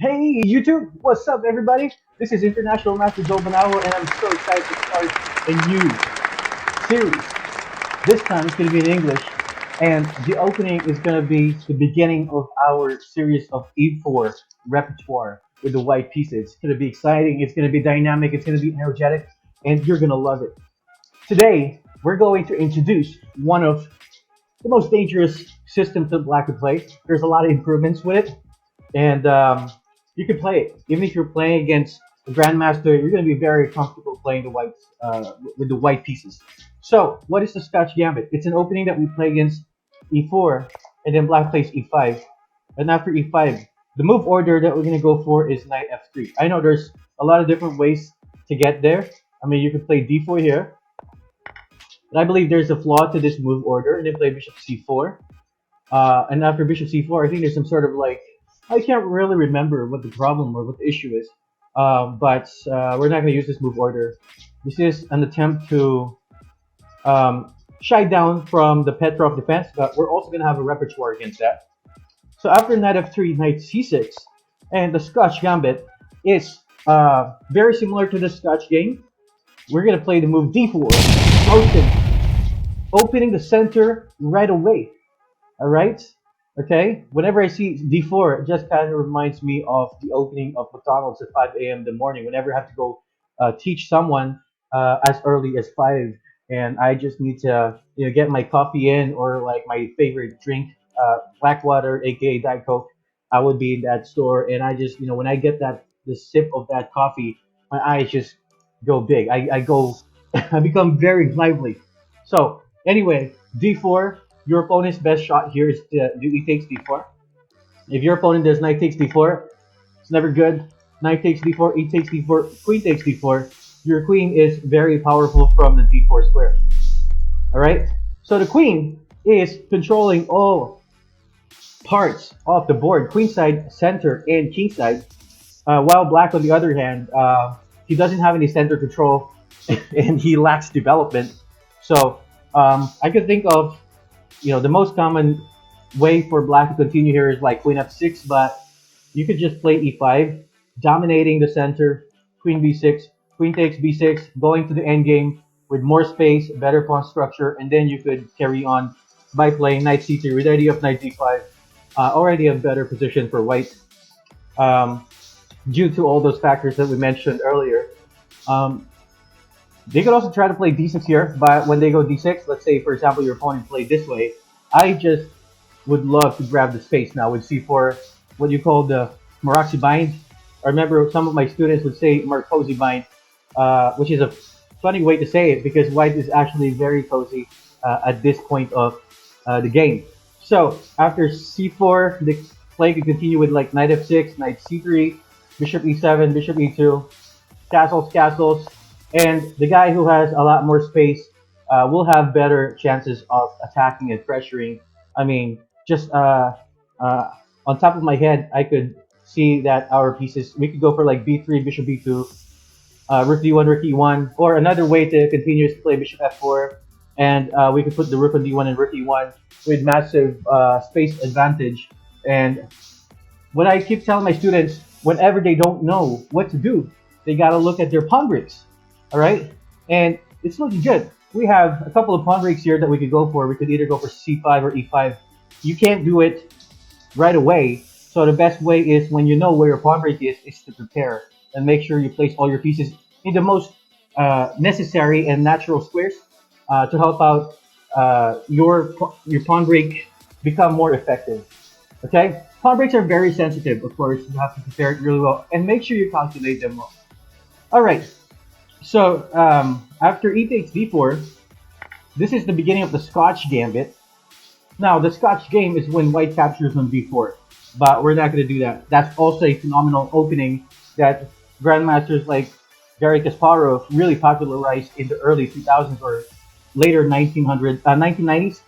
Hey YouTube, what's up everybody? This is International Master Joe Banawo and I'm so excited to start a new series. This time it's going to be in English and the opening is going to be the beginning of our series of E4 repertoire with the white pieces. It's going to be exciting, it's going to be dynamic, it's going to be energetic, and you're going to love it. Today, we're going to introduce one of the most dangerous systems that Black could play. There's a lot of improvements with it and you can play it. Even if you're playing against the grandmaster, you're going to be very comfortable playing the whites with the white pieces. So, what is the Scotch Gambit? It's an opening that we play against e4, and then black plays e5, and after e5, the move order that we're going to go for is knight f3. I know there's a lot of different ways to get there. I mean, you can play d4 here, but I believe there's a flaw to this move order, and then play bishop c4. And after bishop c4, I think there's some sort of like, I can't really remember what the problem or what the issue is. But we're not going to use this move order. This is an attempt to shy down from the Petrov defense, but we're also going to have a repertoire against that. So after knight f3, knight c6, and the Scotch Gambit is very similar to the Scotch game. We're going to play the move d4, opening the center right away. All right. Okay. Whenever I see D4, it just kind of reminds me of the opening of McDonald's at 5 a.m. in the morning. Whenever I have to go teach someone as early as 5, and I just need to get my coffee in or like my favorite drink, black water, aka Diet Coke. I would be in that store, and I just when I get that the sip of that coffee, my eyes just go big. I go, I become very lively. So anyway, D4, your opponent's best shot here is to do e takes d4. If your opponent does knight takes d4, it's never good. Knight takes d4, e takes d4, queen takes d4. Your queen is very powerful from the d4 square. All right. So the queen is controlling all parts of the board: queen side, center, and king side. While black, on the other hand, he doesn't have any center control, and he lacks development. So I could think of the most common way for black to continue here is like queen f6, but you could just play e5, dominating the center, queen b6, queen takes b6, going to the end game with more space, better pawn structure, and then you could carry on by playing knight c3 with the idea of knight d5, already a better position for white, um, due to all those factors that we mentioned earlier. Um, they could also try to play d6 here, but when they go d6, let's say for example your opponent played this way, I just would love to grab the space now with c4, what you call the Maroczy bind. I remember some of my students would say Marcosi bind, which is a funny way to say it because white is actually very cozy at this point of the game. So after c4, the play could continue with like knight f6, knight c3, bishop e7, bishop e2, castles, castles, and the guy who has a lot more space will have better chances of attacking and pressuring. I mean, just uh, on top of my head, I could see that our pieces, we could go for like b3, bishop b2, rook d1, rook e1, or another way to continue is to play bishop f4, and we could put the rook on d1 and rook e1 with massive space advantage. And what I keep telling my students, whenever they don't know what to do, they gotta look at their pawn breaks. All right, and it's looking good. We have a couple of pawn breaks here that we could go for. We could either go for c5 or e5. You can't do it right away. So the best way is when you know where your pawn break is to prepare and make sure you place all your pieces in the most necessary and natural squares to help out your pawn break become more effective. Okay, pawn breaks are very sensitive. Of course, you have to prepare it really well and make sure you calculate them well. All right. So after e takes d4, this is the beginning of the Scotch Gambit. Now the Scotch game is when white captures on d4, but we're not going to do that. That's also a phenomenal opening that grandmasters like Garry Kasparov really popularized in the early 2000s or later 1990s.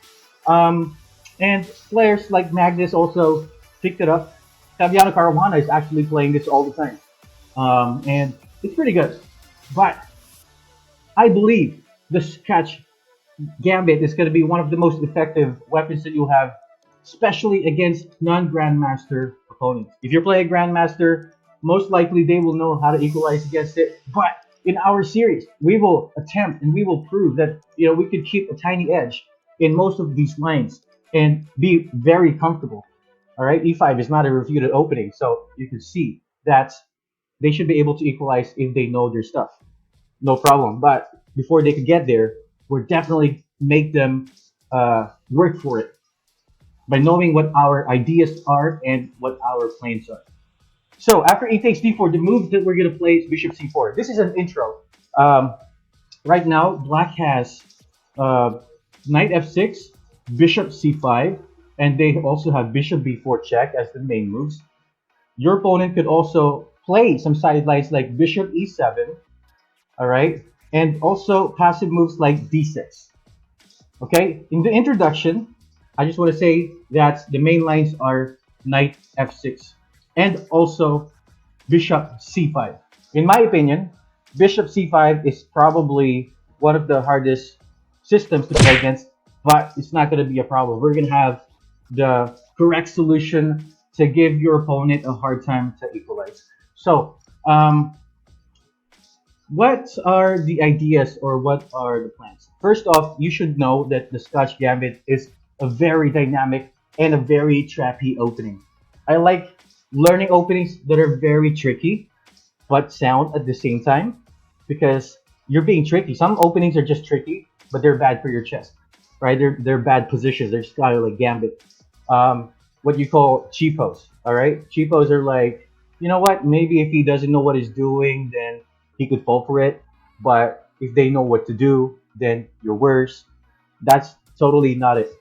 And players like Magnus also picked it up. Fabiano Caruana is actually playing this all the time, and it's pretty good. But I believe the Scotch Gambit is going to be one of the most effective weapons that you have, especially against non-grandmaster opponent. If you're playing Grandmaster, most likely they will know how to equalize against it. But in our series, we will attempt and we will prove that we could keep a tiny edge in most of these lines and be very comfortable. All right, E5 is not a refuted opening, so you can see that they should be able to equalize if they know their stuff. No problem. But before they could get there, we're definitely make them work for it by knowing what our ideas are and what our plans are. So after e takes d4, the move that we're going to play is bishop c4. This is an intro. Um, right now, black has uh, knight f6, bishop c5, and they also have bishop b4 check as the main moves. Your opponent could also play some sidelines like bishop e7, all right, and also passive moves like d6. Okay, in the introduction, I just want to say that the main lines are knight f6 and also bishop c5. In my opinion, bishop c5 is probably one of the hardest systems to play against, but it's not going to be a problem. We're going to have the correct solution to give your opponent a hard time to equalize. So, what are the ideas or what are the plans? First off, you should know that the Scotch Gambit is a very dynamic and a very trappy opening. I like learning openings that are very tricky but sound at the same time because you're being tricky. Some openings are just tricky, but they're bad for your chest, right? They're bad positions. They're just kind of like Gambit. What you call cheapos, all right? Cheapos are like, you know what? Maybe if he doesn't know what he's doing, then he could fall for it. But if they know what to do, then you're worse. That's totally not it.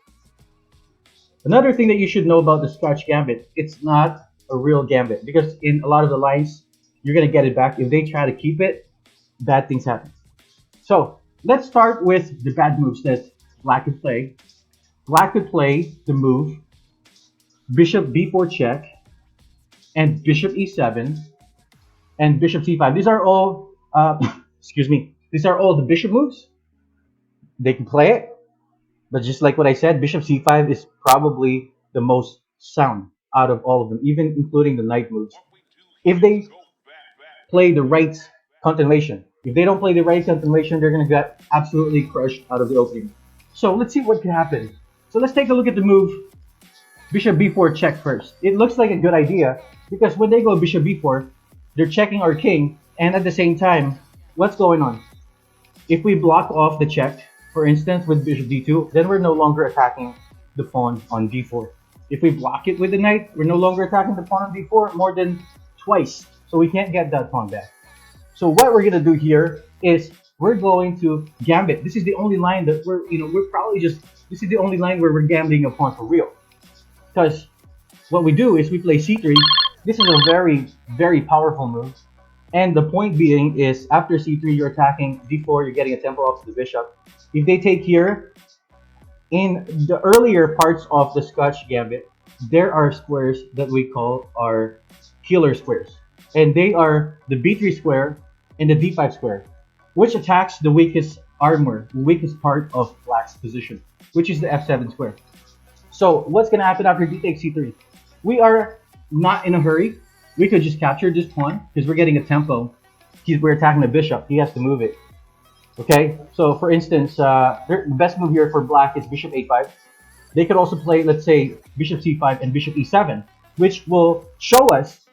Another thing that you should know about the Scotch Gambit, it's not a real Gambit because in a lot of the lines, you're gonna get it back. If they try to keep it, bad things happen. So let's start with the bad moves that Black could play. Black could play the move Bishop b4 check and Bishop e7 and Bishop c5. These are all, excuse me, these are all the bishop moves. They can play it, but just like what I said, Bishop c5 is probably the most sound out of all of them, even including the knight moves. If they play the right continuation, if they don't play the right continuation, they're going to get absolutely crushed out of the opening. So let's see what can happen. So let's take a look at the move Bishop b4 check first. It looks like a good idea because when they go Bishop b4, they're checking our king, and at the same time, what's going on? If we block off the check, for instance, with Bishop d2, then we're no longer attacking the pawn on d4. If we block it with the knight, we're no longer attacking the pawn on d4 more than twice, so we can't get that pawn back. So what we're gonna do here is we're going to gambit. This is the only line that this is the only line where we're gambling a pawn for real. Because what we do is we play c3. This is a very, very powerful move. And the point being is after c3, you're attacking d4, you're getting a tempo off to the bishop. If they take here, in the earlier parts of the Scotch Gambit, there are squares that we call our killer squares. And they are the b3 square and the d5 square, which attacks the weakest armor, the weakest part of Black's position, which is the f7 square. So what's going to happen after d takes c3? We are not in a hurry. We could just capture this pawn because we're getting a tempo. We're attacking the bishop. He has to move it. Okay, so for instance, the best move here for Black is bishop a5. They could also play, let's say, bishop c5 and bishop e7, which will show us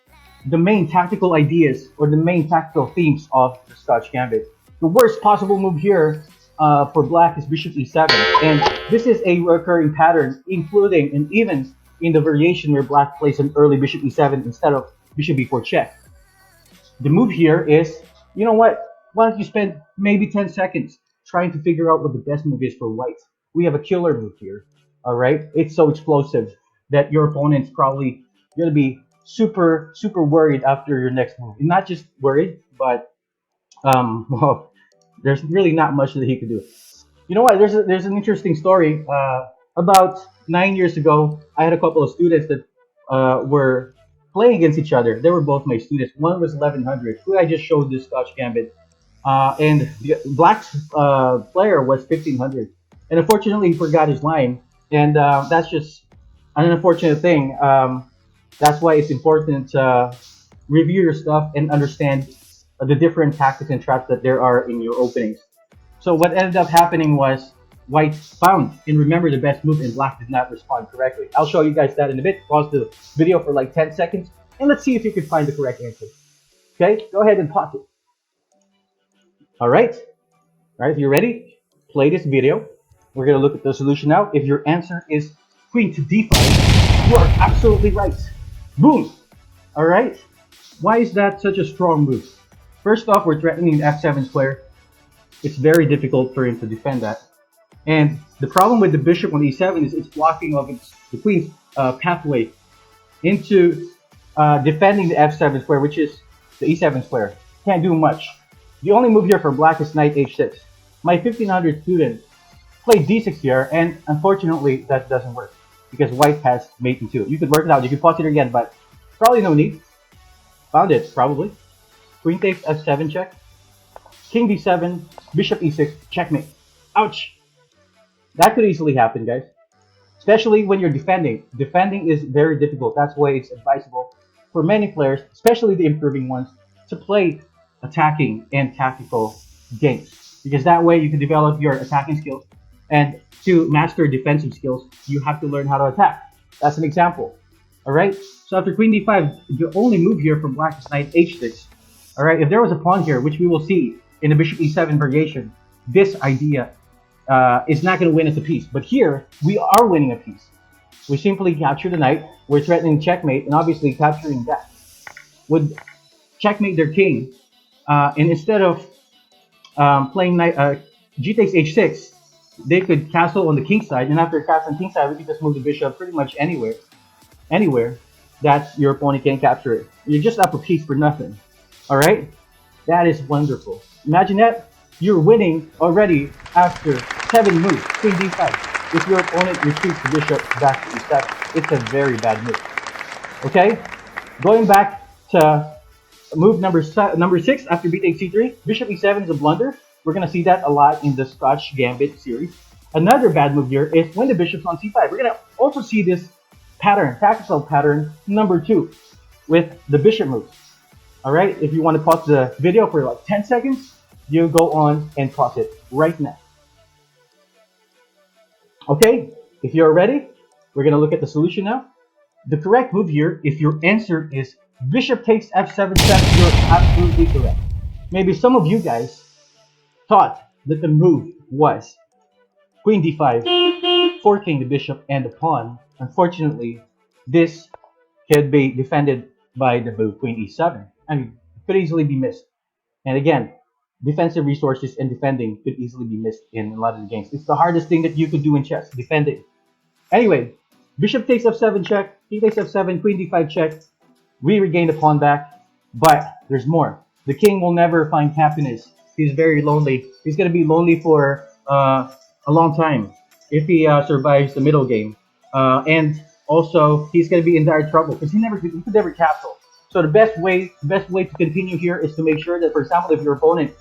the main tactical ideas or the main tactical themes of the Scotch Gambit. The worst possible move here for Black is bishop e7, and this is a recurring pattern, including and even in the variation where Black plays an early bishop e7 instead of bishop b4 check. The move here is, you know what? Why don't you spend maybe 10 seconds trying to figure out what the best move is for White? We have a killer move here. All right, it's so explosive that your opponent's probably gonna be super worried after your next move. And not just worried, but well, there's really not much that he could do. You know what? There's an interesting story. About 9 years ago, I had a couple of students that were playing against each other. They were both my students. One was 1100, who I just showed this Scotch Gambit, and the Black's player was 1500. And unfortunately, he forgot his line, and that's just an unfortunate thing. That's why it's important to review your stuff and understand the different tactics and traps that there are in your openings. So what ended up happening was white found and remember the best move and black did not respond correctly. I'll show you guys that in a bit. Pause the video for like 10 seconds and let's see if you can find the correct answer. Okay, go ahead and pause it. All right, if you're ready, play this video. We're gonna look at the solution now. If your answer is queen to d5, you are absolutely right. Boom. All right. Why is that such a strong move? First off, we're threatening the f7 square. It's very difficult for him to defend that. And the problem with the bishop on e7 is it's blocking of the queen's pathway into defending the f7 square, which is the e7 square. Can't do much. The only move here for black is knight h6. My 1500 student played d6 here, and unfortunately that doesn't work because white has mate in 2. You could work it out. You could pause it again, but probably no need. Found it, probably. Queen takes f7 check. King d7, bishop e6, checkmate. Ouch! That could easily happen, guys. Especially when you're defending. Defending is very difficult. That's why it's advisable for many players, especially the improving ones, to play attacking and tactical games. Because that way you can develop your attacking skills. And to master defensive skills, you have to learn how to attack. That's an example. Alright? So after queen d5, the only move here from black is knight h6. Alright, if there was a pawn here, which we will see in the bishop e7 variation, this idea is not going to win us a piece. But here, we are winning a piece. We simply capture the knight, we're threatening checkmate, and obviously capturing that would checkmate their king. And instead of playing knight, g takes h6, they could castle on the king side, and after castling king side, we can just move the bishop pretty much anywhere that your opponent can't capture it. You're just up a piece for nothing. Alright? That is wonderful. Imagine that. You're winning already after 7 moves, queen d5. If your opponent retreats the bishop back to e7, it's a very bad move. Okay? Going back to move number 6 after b takes c3, bishop e7 is a blunder. We're going to see that a lot in the Scotch Gambit series. Another bad move here is when the bishop's on c5. We're going to also see this pattern, tactical pattern number 2 with the bishop move. Alright, if you want to pause the video for like 10 seconds, you go on and pause it right now. Okay, if you're ready, we're going to look at the solution now. The correct move here, if your answer is bishop takes f7 check, you're absolutely correct. Maybe some of you guys thought that the move was queen d5, forking the bishop and the pawn. Unfortunately, this could be defended by the move queen e7. I mean, it could easily be missed. And again, defensive resources and defending could easily be missed in a lot of the games. It's the hardest thing that you could do in chess, defending. Anyway, bishop takes f7 check, king takes f7, queen d5 check. We regain the pawn back, but there's more. The king will never find happiness. He's very lonely. He's going to be lonely for a long time if he survives the middle game. And also, he's going to be in dire trouble because he could never castle. So the best way to continue here is to make sure that, for example, if your opponent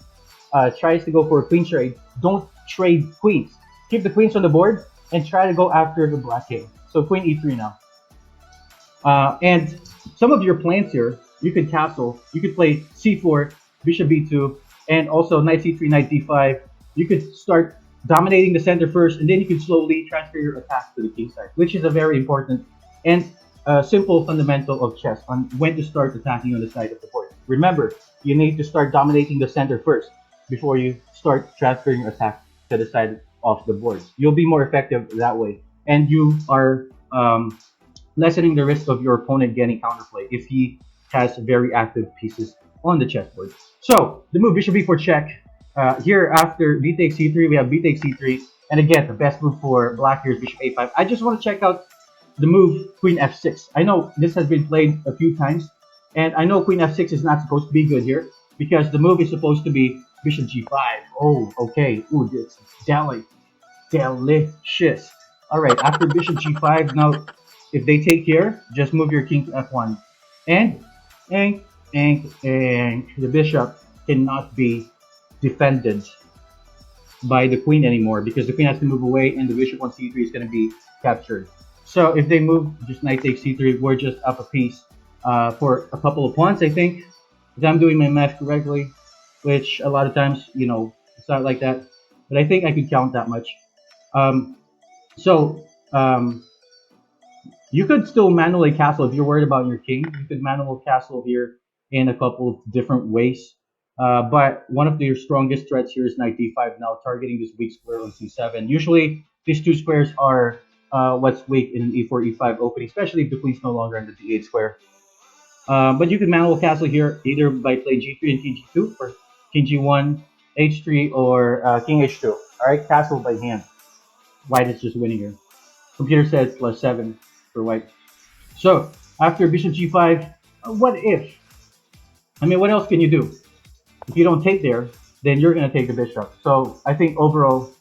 tries to go for a queen trade, don't trade queens. Keep the queens on the board and try to go after the black king. So queen e3 now. And some of your plans here, you could castle. You could play c4, bishop b2, and also knight c3, knight d5. You could start dominating the center first, and then you could slowly transfer your attack to the king side, which is a very important and simple fundamental of chess on when to start attacking on the side of the board. Remember, you need to start dominating the center first before you start transferring your attack to the side of the board. You'll be more effective that way, and you are lessening the risk of your opponent getting counterplay if he has very active pieces on the chessboard. So the move bishop b4 check. Here after b takes c3, we have b takes c3, and again the best move for black here is bishop a5. I just want to check out the move queen f6. I know this has been played a few times, and I know queen f6 is not supposed to be good here because the move is supposed to be bishop g5. Oh, okay. Ooh, this is delicious. All right, after bishop g5, now if they take here, just move your king to f1, and the bishop cannot be defended by the queen anymore because the queen has to move away and the bishop on c3 is going to be captured. So if they move, just knight takes c3, we're just up a piece for a couple of pawns, I think. If I'm doing my math correctly, which a lot of times, it's not like that. But I think I could count that much. Um, so um, you could still manually castle if you're worried about your king. You could manual castle here in a couple of different ways. But one of your strongest threats here is knight d5 now, targeting this weak square on c7. Usually, these two squares are what's weak in an e4, e5 opening, especially if the queen's no longer in the d8 square. But you can manual castle here either by playing g3 and king g2, or king g1, h3, or king h2. All right, castle by hand. White is just winning here. Computer says +7 for white. So after bishop g5, what if? I mean, what else can you do? If you don't take there, then you're going to take the bishop. So I think overall,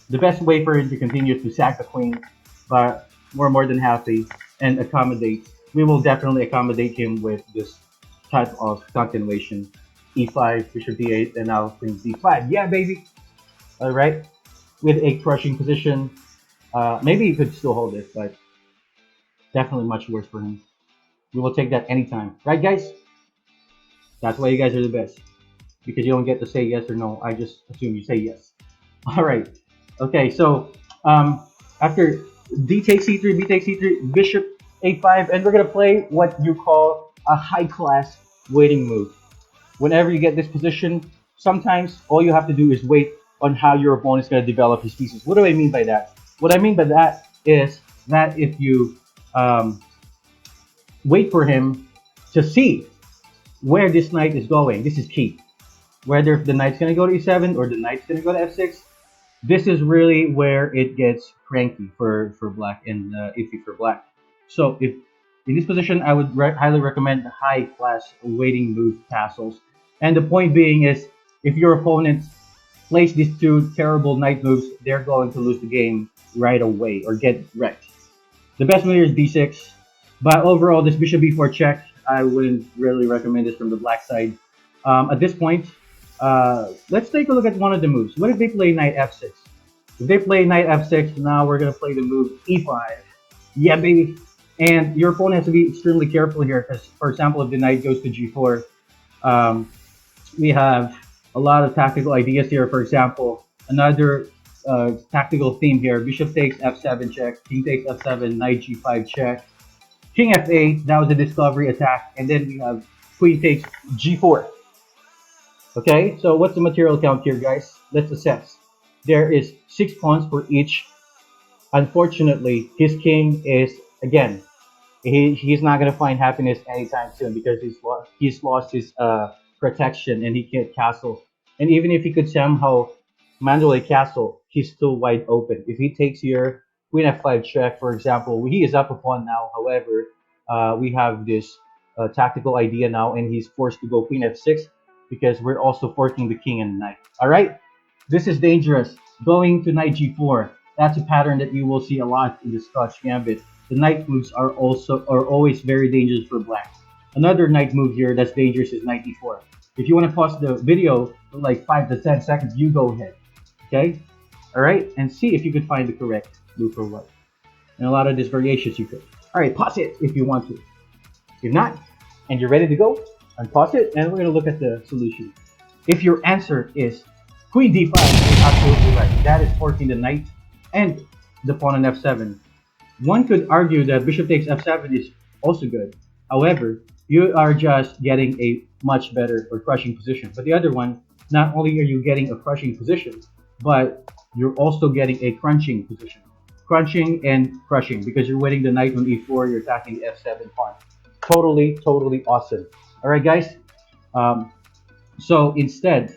the best way for him to continue is to sack the queen, but we're more than happy and accommodate. We will definitely accommodate him with this type of continuation. e5, bishop d8, and now queen d5. Yeah, baby. All right. With a crushing position. Maybe he could still hold it, but definitely much worse for him. We will take that anytime. Right, guys? That's why you guys are the best. Because you don't get to say yes or no. I just assume you say yes. All right. Okay, so after d takes c3, b takes c3, bishop a5, and we're going to play what you call a high-class waiting move. Whenever you get this position, sometimes all you have to do is wait on how your opponent's going to develop his pieces. What do I mean by that? What I mean by that is that if you wait for him to see where this knight is going, this is key. Whether the knight's going to go to e7 or the knight's going to go to f6, this is really where it gets cranky for black and iffy for black. So if in this position, I would highly recommend high-class waiting move castles. And the point being is, if your opponent plays these two terrible knight moves, they're going to lose the game right away or get wrecked. The best move here is b6, but overall, this bishop b4 check, I wouldn't really recommend this from the black side. At this point, let's take a look at one of the moves. What if they play knight f6? If they play knight f6, now we're going to play the move e5. Yeah, baby. And your opponent has to be extremely careful here because, for example, if the knight goes to g4, we have a lot of tactical ideas here. For example, another tactical theme here: bishop takes f7 check, king takes f7, knight g5 check, king f8. That was a discovery attack, and then we have queen takes g4. Okay, so what's the material count here, guys? Let's assess. There is 6 pawns for each. Unfortunately, his king is, again, he's not going to find happiness anytime soon because he's lost his protection and he can't castle. And even if he could somehow manually castle, he's still wide open. If he takes here, queen f5 check, for example, he is up a pawn now. However, we have this tactical idea now, and he's forced to go queen f6 because we're also forking the king and the knight. All right, this is dangerous. Going to knight g4. That's a pattern that you will see a lot in the Scotch Gambit. The knight moves are always very dangerous for black. Another knight move here that's dangerous is knight e4. If you want to pause the video for like 5 to 10 seconds, you go ahead. Okay? Alright? And see if you could find the correct move for white. And a lot of these variations you could. Alright, pause it if you want to. If not, and you're ready to go, unpause it, and we're going to look at the solution. If your answer is queen d5, you're absolutely right. That is forking the knight and the pawn on f7. One could argue that bishop takes f7 is also good. However, you are just getting a much better or crushing position. But the other one, not only are you getting a crushing position, but you're also getting a crunching position. Crunching and crushing because you're winning the knight on e4, you're attacking the f7 pawn. Totally awesome. All right, guys. So instead,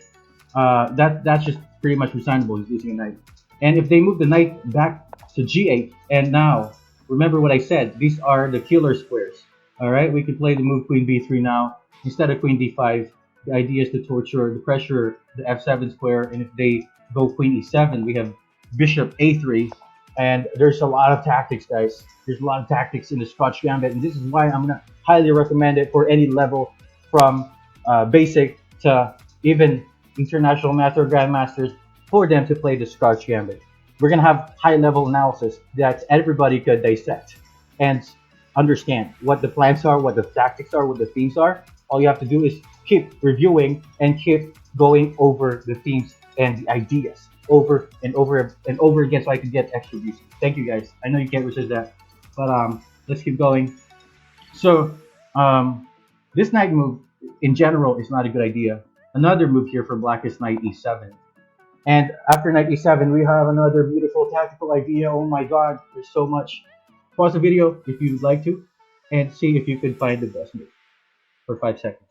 that's just pretty much resignable. He's losing a knight. And if they move the knight back to g8, and now, remember what I said, these are the killer squares. Alright, we could play the move queen b3 now, instead of queen d5. The idea is to torture, the pressure, the f7 square, and if they go queen e7, we have bishop a3, and there's a lot of tactics, guys. There's a lot of tactics in the Scotch Gambit, and this is why I'm gonna highly recommend it for any level, from basic to even international master grandmasters, for them to play the Scotch Gambit. we're gonna have high level analysis that everybody could dissect and understand what the plans are, what the tactics are, what the themes are. All you have to do is keep reviewing and keep going over the themes and the ideas over and over and over again so I can get extra views. Thank you guys. I know you can't resist that. But let's keep going. So this knight move in general is not a good idea. Another move here for black is knight e7. And after knight e7, we have another beautiful tactical idea. Oh my god, there's so much. Pause the video if you'd like to and see if you can find the best move for 5 seconds.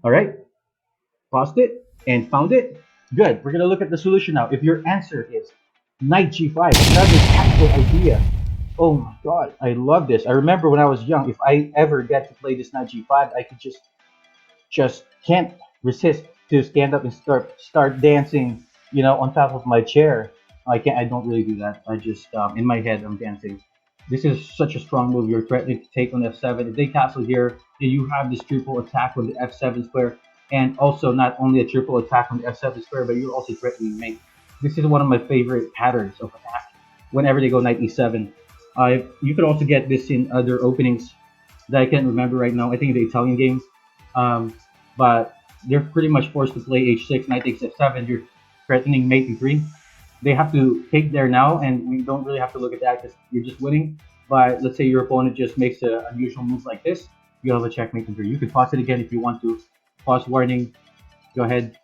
Alright, paused it and found it. Good, we're gonna look at the solution now. If your answer is knight g5, another tactical idea. Oh my god, I love this. I remember when I was young, if I ever get to play this knight g5, I could just can't resist to stand up and start dancing, you know, on top of my chair. I don't really do that. I just in my head I'm dancing. This is such a strong move. You're threatening to take on f7. If they castle here, you have this triple attack on the f7 square, and also not only a triple attack on the f7 square, but you're also threatening mate. This is one of my favorite patterns of attack. Whenever they go knight e7, you could also get this in other openings that I can't remember right now. I think the Italian games, but they're pretty much forced to play h6, knight takes f7. You're threatening mate e3. They have to take there now, and we don't really have to look at that because you're just winning. But let's say your opponent just makes an unusual move like this, you have a checkmate e3. You can pause it again if you want to. Pause warning. Go ahead.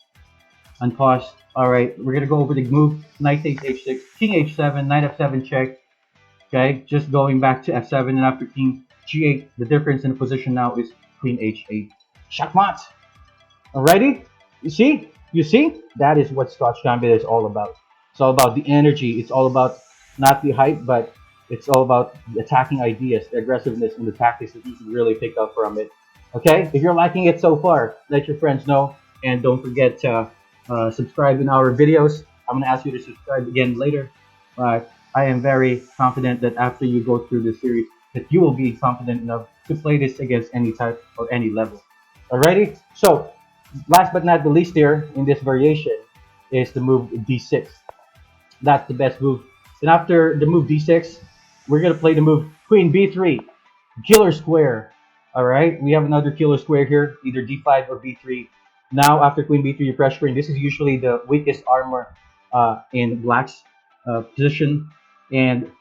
Unpause. Alright, we're gonna go over the move. Knight takes h6, king h7, knight f7 check. Okay, just going back to f7, and after king g8, the difference in the position now is queen h8. Shakmat! Alrighty? You see? That is what Scotch Gambit is all about. It's all about the energy. It's all about not the hype, but it's all about the attacking ideas, the aggressiveness, and the tactics that you can really pick up from it. Okay? If you're liking it so far, let your friends know. And don't forget to subscribe in our videos. I'm going to ask you to subscribe again later. But I am very confident that after you go through this series, that you will be confident enough to play this against any type or any level. Alrighty? So, last but not the least here in this variation is the move d6. That's the best move. Then after the move d6, we're going to play the move queen b3. Killer square. Alright? We have another killer square here, either d5 or b3. Now, after queen b3, you're pressuring. This is usually the weakest armor in black's position. And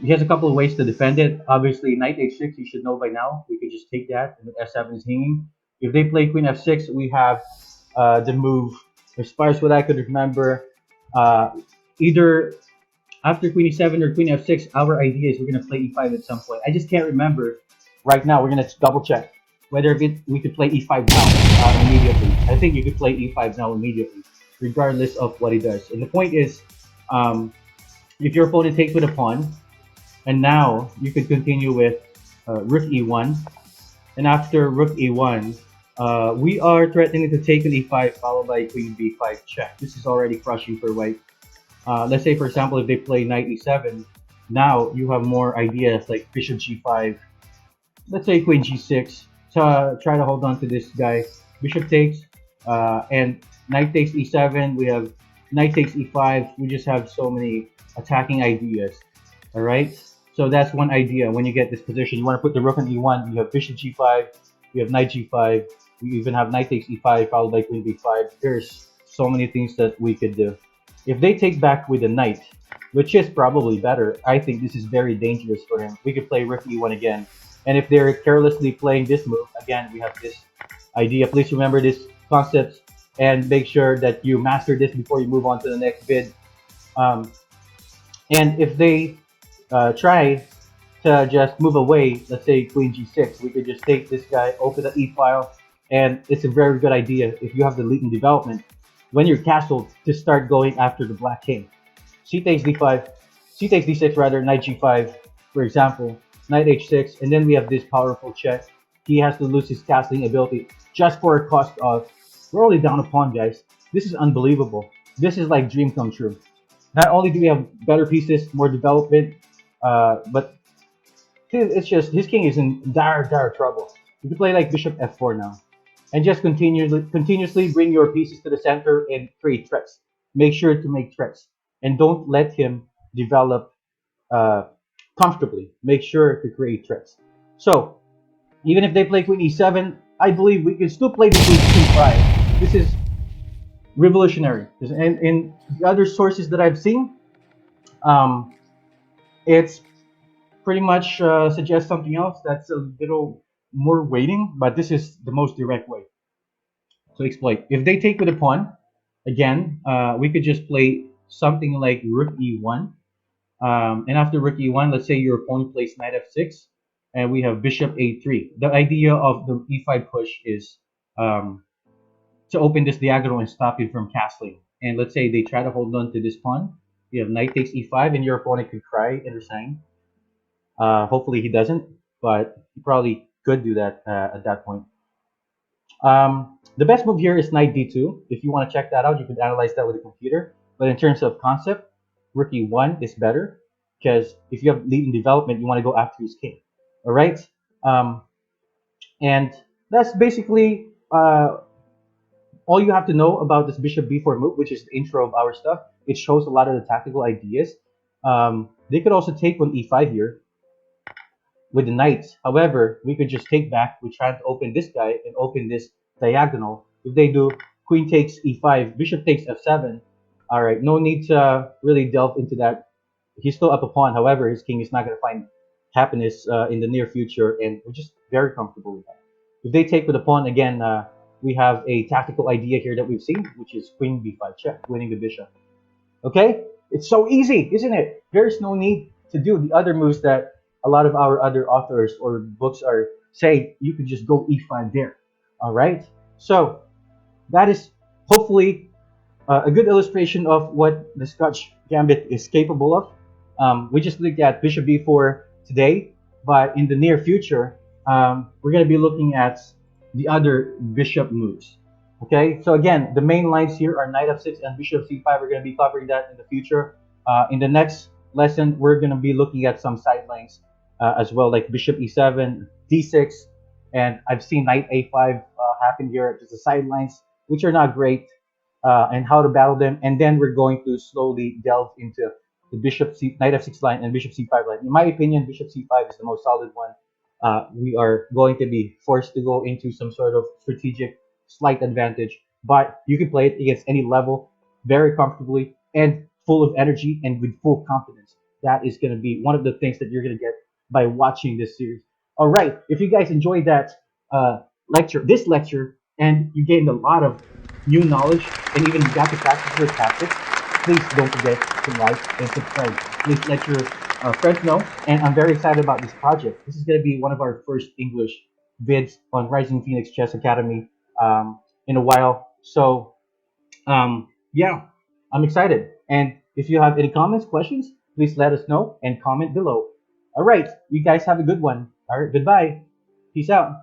he has a couple of ways to defend it. Obviously, knight h6, you should know by now. We could just take that, and f7 is hanging. If they play queen f6, we have the move, as far as what I could remember, either after queen e7 or queen f6, our idea is we're going to play e5 at some point. I just can't remember right now. We're going to double check whether we could play e5 now immediately. I think you could play e5 now immediately, regardless of what he does. And the point is, if your opponent takes with a pawn, and now you could continue with rook e1, and after rook e1, we are threatening to take an e5 followed by queen b5 check. This is already crushing for white. Let's say, for example, if they play knight e7, now you have more ideas like bishop g5. Let's say queen g6 to try to hold on to this guy. Bishop takes, and knight takes e7. We have knight takes e5. We just have so many attacking ideas. All right. So that's one idea. When you get this position, you want to put the rook on e1. You have bishop g5. You have knight g5. You even have knight takes e5 followed by queen b5. There's so many things that we could do. If they take back with a knight, which is probably better, I think this is very dangerous for him. We could play rook e1 again. And if they're carelessly playing this move, again, we have this idea. Please remember this concept and make sure that you master this before you move on to the next bid. And if they try to just move away, let's say queen g6, we could just take this guy, open the e-file, and it's a very good idea if you have the latent development when you're castled to start going after the black king. C takes d5, C takes d6 rather, knight g5, for example, knight h6, and then we have this powerful check. He has to lose his castling ability just for a cost of, we're only down a pawn, guys. This is unbelievable. This is like dream come true. Not only do we have better pieces, more development, but it's just, his king is in dire trouble. You can play like bishop f4 now, and just continuously bring your pieces to the center and create threats. make sure to make threats and don't let him develop uh, comfortably. Make sure to create threats. So even if they play queen e7, I believe we can still play the queen c5. This is revolutionary. And in the other sources that I've seen, um, it's pretty much suggests something else that's a little more waiting, but this is the most direct way to exploit. If they take with a pawn, again, we could just play something like rook e1. And after rook e1, let's say your opponent plays knight f6, and we have bishop a3. The idea of the e5 push is um, to open this diagonal and stop him from castling. And let's say they try to hold on to this pawn. You have knight takes e5, and your opponent could cry and resign. Hopefully he doesn't, but he probably could do that at that point. The best move here is knight d2. If you want to check that out, you can analyze that with a computer. But in terms of concept, rook e1 is better because if you have lead in development, you want to go after his king. All right, um, and that's basically all you have to know about this bishop b4 move, which is the intro of our stuff. It shows a lot of the tactical ideas. They could also take on e5 here with the knights. However, we could just take back. We try to open this guy and open this diagonal. If they do queen takes e5, bishop takes f7. All right, no need to really delve into that. He's still up a pawn. However, his king is not going to find happiness in the near future, and we're just very comfortable with that. If they take with a pawn again, we have a tactical idea here that we've seen, which is queen b5 check, winning the bishop. Okay, it's so easy, isn't it? There's no need to do the other moves that a lot of our other authors or books are saying. You could just go e5 there. All right, so that is hopefully a good illustration of what the Scotch Gambit is capable of. We just looked at bishop b4 today, but in the near future, we're going to be looking at the other bishop moves. Okay, so again, the main lines here are knight f6 and bishop c5. We're going to be covering that in the future. In the next lesson, we're going to be looking at some sidelines as well, like bishop e7, d6, and I've seen knight a5 happen here, just the sidelines, which are not great, and how to battle them. And then we're going to slowly delve into the knight f6 line and bishop c5 line. In my opinion, bishop c5 is the most solid one. We are going to be forced to go into some sort of strategic slight advantage, but you can play it against any level very comfortably and full of energy and with full confidence. That is going to be one of the things that you're going to get by watching this series. All right, if you guys enjoyed that this lecture, and you gained a lot of new knowledge and even got to practice your tactics, please don't forget to like and subscribe. Please let your friends know, and I'm very excited about this project. This is going to be one of our first English vids on Rising Phoenix Chess Academy in a while. So yeah, I'm excited. And if you have any comments, questions, please let us know and comment below. All right, you guys have a good one. All right, goodbye. Peace out.